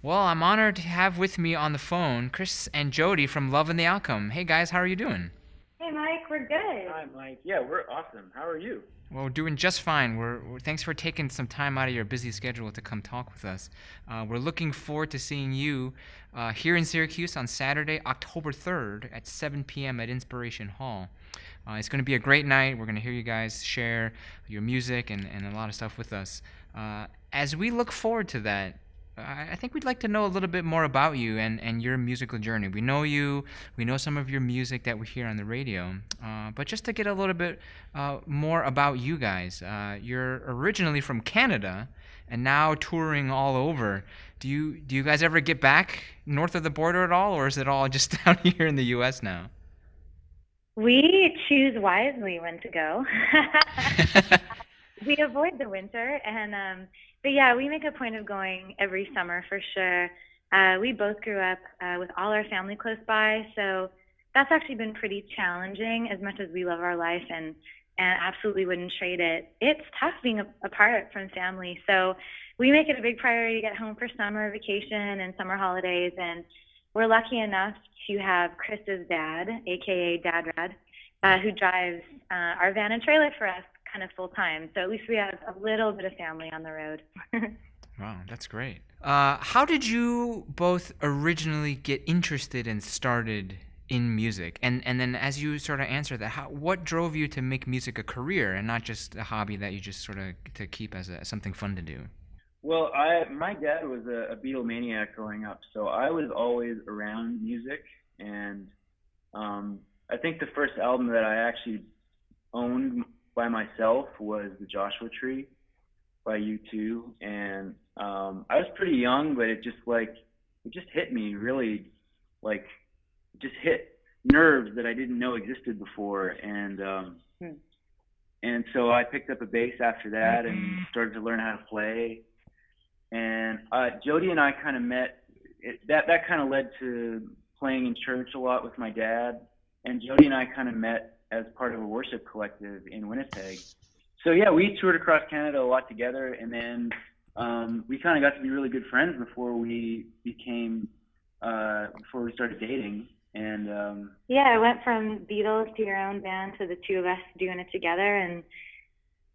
Well, I'm honored to have with me on the phone Chris and Jody from Love and the Outcome. Hey guys, how are you doing? Hey Mike, we're good. Hi, Mike. Yeah, we're awesome. How are you? Well, we're doing just fine. Thanks for taking some time out of your busy schedule to come talk with us. We're looking forward to seeing you here in Syracuse on Saturday, October 3rd at 7 p.m. at Inspiration Hall. It's going to be a great night. We're going to hear you guys share your music and a lot of stuff with us. As we look forward to that, I think we'd like to know a little bit more about you and your musical journey. We know you, we know some of your music that we hear on the radio, but just to get a little bit more about you guys. You're originally from Canada and now touring all over. Do you guys ever get back north of the border at all, or is it all just down here in the U.S. now? We choose wisely when to go. We avoid the winter but yeah, we make a point of going every summer for sure. We both grew up with all our family close by, so that's actually been pretty challenging as much as we love our life and absolutely wouldn't trade it. It's tough being apart from family. So we make it a big priority to get home for summer vacation and summer holidays. And we're lucky enough to have Chris's dad, aka Dad Rad, who drives our van and trailer for us kind of full time. So at least we have a little bit of family on the road. Wow, that's great. How did you both originally get interested and started in music? And then as you sort of answer that, what drove you to make music a career and not just a hobby that you just sort of to keep as something fun to do? Well, my dad was a Beatlemaniac growing up, so I was always around music, and I think the first album that I actually owned by myself was the Joshua Tree by U2, and I was pretty young, but it just hit me really, like it just hit nerves that I didn't know existed before, and so I picked up a bass after that and started to learn how to play. And Jody and I kind of met. That kind of led to playing in church a lot with my dad. And Jody and I kind of met as part of a worship collective in Winnipeg. So yeah, we toured across Canada a lot together, and then we kind of got to be really good friends before we started dating. And Yeah, it went from Beatles to your own band to the two of us doing it together. And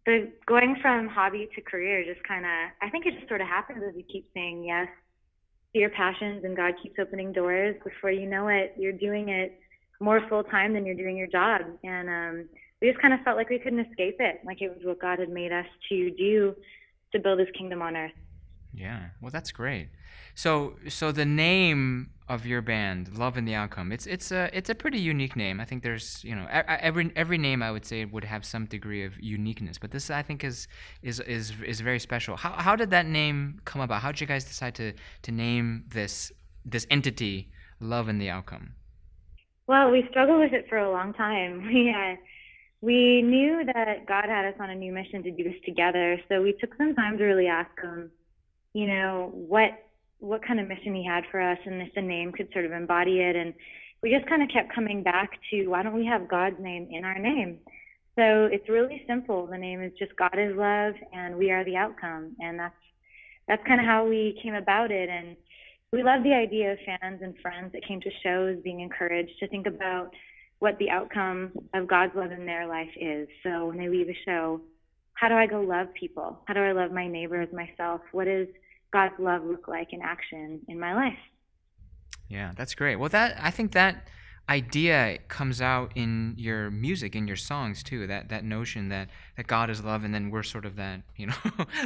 the going from hobby to career just kind of, I think it just sort of happens as you keep saying yes to your passions and God keeps opening doors. Before you know it, you're doing it more full time than you're doing your job. And we just kind of felt like we couldn't escape it, like it was what God had made us to do to build his kingdom on earth. Yeah, well, that's great. So the name of your band, Love and the Outcome, it's a pretty unique name. I think there's every name I would say would have some degree of uniqueness, but this I think is very special. How did that name come about? How did you guys decide to name this entity, Love and the Outcome? Well, we struggled with it for a long time. We knew that God had us on a new mission to do this together, so we took some time to really ask him, what kind of mission he had for us and if the name could sort of embody it. And we just kind of kept coming back to why don't we have God's name in our name? So it's really simple. The name is just God is love and we are the outcome. And that's kind of how we came about it. And we love the idea of fans and friends that came to shows being encouraged to think about what the outcome of God's love in their life is. So when they leave a show, how do I go love people? How do I love my neighbors, myself? What does God's love look like in action in my life? Yeah, that's great. Well, that I think that idea comes out in your music, in your songs too. That notion that God is love, and then we're sort of that,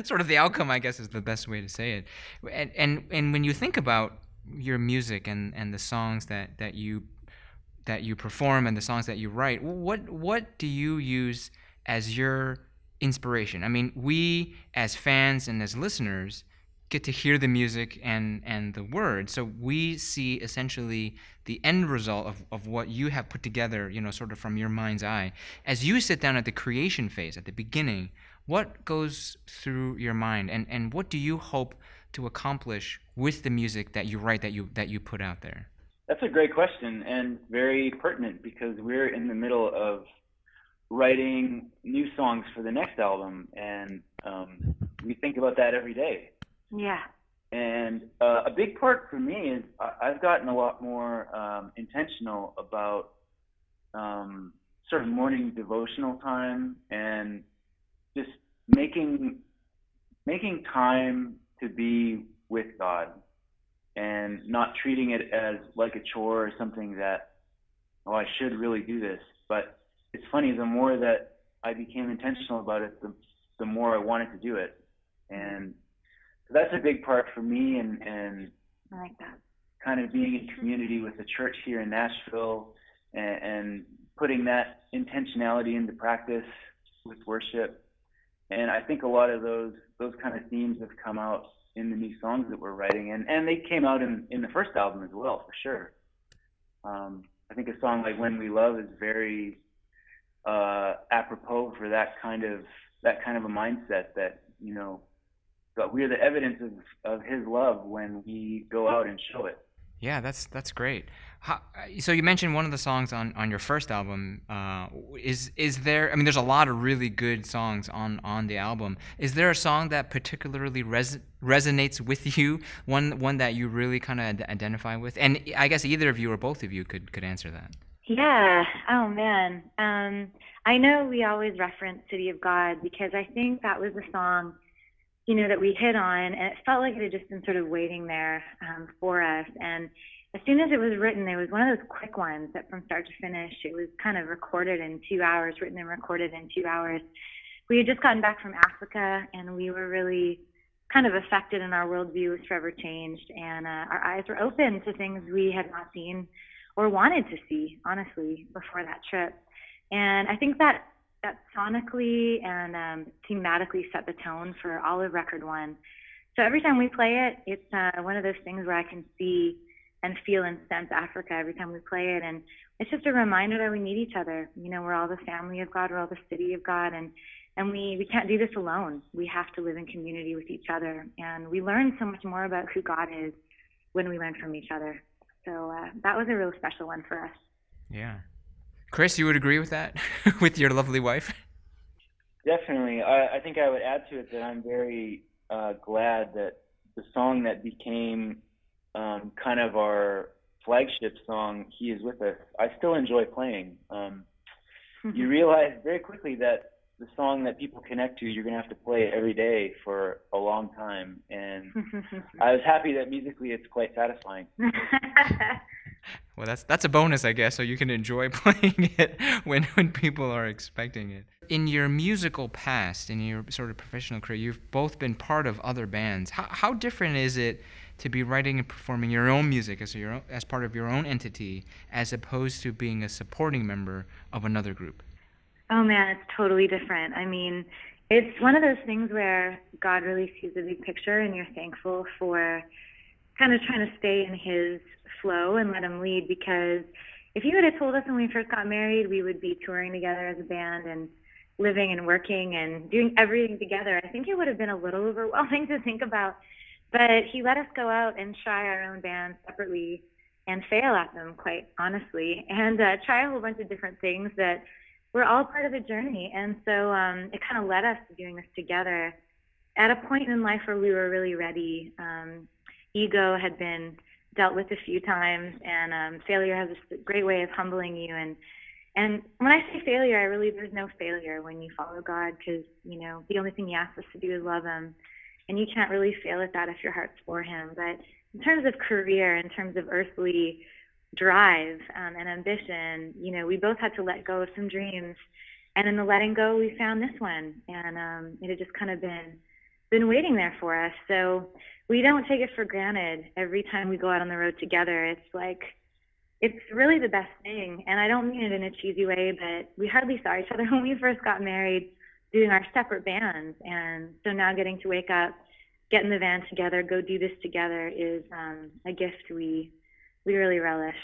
sort of the outcome. I guess is the best way to say it. And when you think about your music and the songs that you perform and the songs that you write, what do you use as your inspiration? I mean, we as fans and as listeners get to hear the music and the words, so we see essentially the end result of what you have put together, sort of from your mind's eye. As you sit down at the creation phase, at the beginning, what goes through your mind, and what do you hope to accomplish with the music that you write, that you put out there? that's a great question and very pertinent because we're in the middle of writing new songs for the next album, and we think about that every day. Yeah. And a big part for me is I've gotten a lot more intentional about sort of morning devotional time and just making making time to be with God and not treating it as like a chore or something that, oh, I should really do this. But it's funny, the more that I became intentional about it, the more I wanted to do it. And so that's a big part for me, and I like that. kind of being in community with the church here in Nashville, and putting that intentionality into practice with worship. And I think a lot of those kind of themes have come out in the new songs that we're writing, and they came out in the first album as well, for sure. I think a song like "When We Love" is very apropos for that kind of a mindset, that but we're the evidence of His love when we go out and show it. Yeah, that's great. How, so you mentioned one of the songs on your first album. Is there? I mean, there's a lot of really good songs on the album. Is there a song that particularly resonates with you? One that you really kind of identify with? And I guess either of you or both of you could answer that. Yeah. Oh man. I know we always reference City of God because I think that was a song, that we hit on, and it felt like it had just been sort of waiting there for us. And as soon as it was written, it was one of those quick ones that from start to finish, it was kind of recorded in 2 hours, written and recorded in 2 hours. We had just gotten back from Africa, and we were really kind of affected, and our worldview was forever changed, and our eyes were open to things we had not seen or wanted to see, honestly, before that trip. And I think that sonically and thematically set the tone for all of record one. So every time we play it, it's one of those things where I can see and feel and sense Africa every time we play it. And it's just a reminder that we need each other. We're all the family of God, we're all the city of God, and we can't do this alone. We have to live in community with each other. And we learn so much more about who God is when we learn from each other. So that was a real special one for us. Yeah. Chris, you would agree with that with your lovely wife? Definitely. I think I would add to it that I'm very glad that the song that became kind of our flagship song, "He Is With Us," I still enjoy playing. You realize very quickly that the song that people connect to, you're going to have to play it every day for a long time. And I was happy that musically it's quite satisfying. Well, that's a bonus, I guess, so you can enjoy playing it when people are expecting it. In your musical past, in your sort of professional career, you've both been part of other bands. How different is it to be writing and performing your own music as part of your own entity, as opposed to being a supporting member of another group? Oh man, it's totally different. I mean, it's one of those things where God really sees the big picture, and you're thankful for kind of trying to stay in His flow and let Him lead. Because if you would have told us when we first got married we would be touring together as a band and living and working and doing everything together, I think it would have been a little overwhelming to think about. But He let us go out and try our own bands separately and fail at them, quite honestly, and try a whole bunch of different things that we're all part of a journey. And so it kind of led us to doing this together at a point in life where we were really ready. Ego had been dealt with a few times, and failure has this great way of humbling you. And when I say failure, there's no failure when you follow God, because the only thing He asks us to do is love Him, and you can't really fail at that if your heart's for Him. But in terms of career, in terms of earthly drive and ambition, we both had to let go of some dreams, and in the letting go, we found this one, and it had just kind of been waiting there for us. So we don't take it for granted every time we go out on the road together. It's really the best thing, and I don't mean it in a cheesy way, but we hardly saw each other when we first got married, doing our separate bands. And so now getting to wake up, get in the van together, go do this together is a gift we really relish.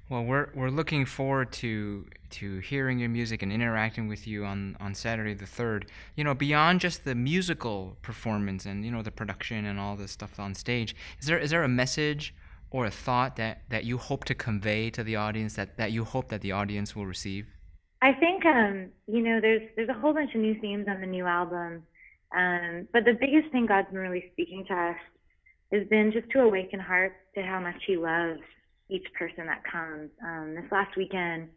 Well, we're looking forward to hearing your music and interacting with you on Saturday the 3rd. Beyond just the musical performance and the production and all this stuff on stage, is there a message or a thought that you hope to convey to the audience that you hope that the audience will receive? I think there's a whole bunch of new themes on the new album, but the biggest thing God's been really speaking to us has been just to awaken hearts to how much he loves each person that comes. This last weekend,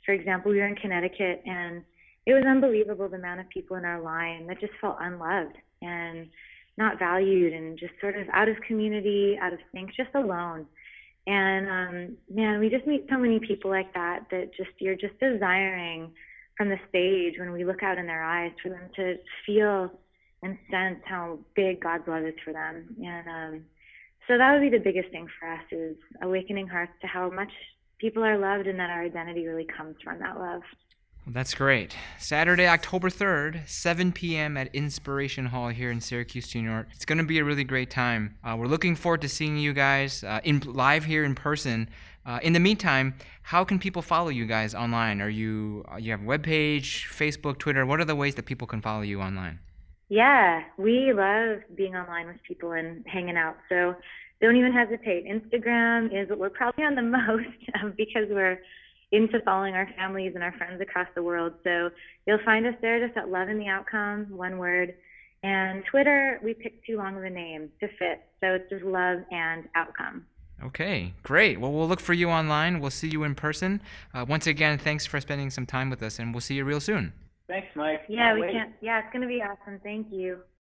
for example, we were in Connecticut, and it was unbelievable the amount of people in our line that just felt unloved and not valued and just sort of out of community, out of sync, just alone. And man, we just meet so many people like that just you're just desiring from the stage when we look out in their eyes for them to feel and sense how big God's love is for them. And so that would be the biggest thing for us, is awakening hearts to how much people are loved and that our identity really comes from that love. Well, that's great. Saturday, October 3rd, 7 p.m. at Inspiration Hall here in Syracuse, New York. It's going to be a really great time. We're looking forward to seeing you guys live here in person. In the meantime, how can people follow you guys online? You have a webpage, Facebook, Twitter? What are the ways that people can follow you online? Yeah, we love being online with people and hanging out. So don't even hesitate. Instagram is what we're probably on the most because we're into following our families and our friends across the world. So you'll find us there just at Love in the Outcome, one word. And Twitter, we picked too long of a name to fit. So it's just Love and Outcome. Okay, great. Well, we'll look for you online. We'll see you in person. Once again, thanks for spending some time with us, and we'll see you real soon. Thanks, Mike. Yeah, we can't. Yeah, it's going to be awesome. Thank you.